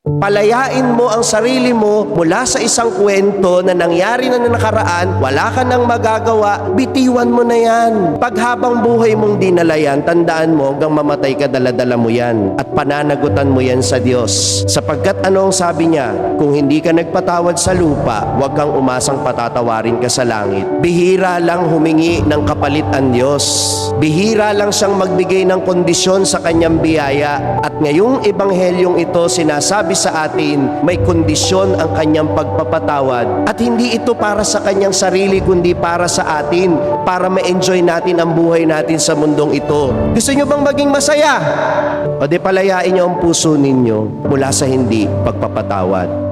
Palayain mo ang sarili mo mula sa isang kwento na nangyari na nakaraan, wala ka nang magagawa, bitiwan mo na yan. Pag habang buhay mong dinala yan, tandaan mo hanggang mamatay ka, daladala mo yan. At pananagutan mo yan sa Diyos. Sapagkat ano ang sabi niya? Kung hindi ka nagpatawad sa lupa, huwag kang umasang patatawarin ka sa langit. Bihira lang humingi ng kapalit ang Diyos. Bihira lang siyang magbigay ng kondisyon sa kanyang biyaya. At ngayong ebanghelyong ito, sinasabi sa atin, may kondisyon ang kanyang pagpapatawad. At hindi ito para sa kanyang sarili, kundi para sa atin, para ma-enjoy natin ang buhay natin sa mundong ito. Gusto nyo bang maging masaya? O di palayain nyo ang puso ninyo mula sa hindi pagpapatawad.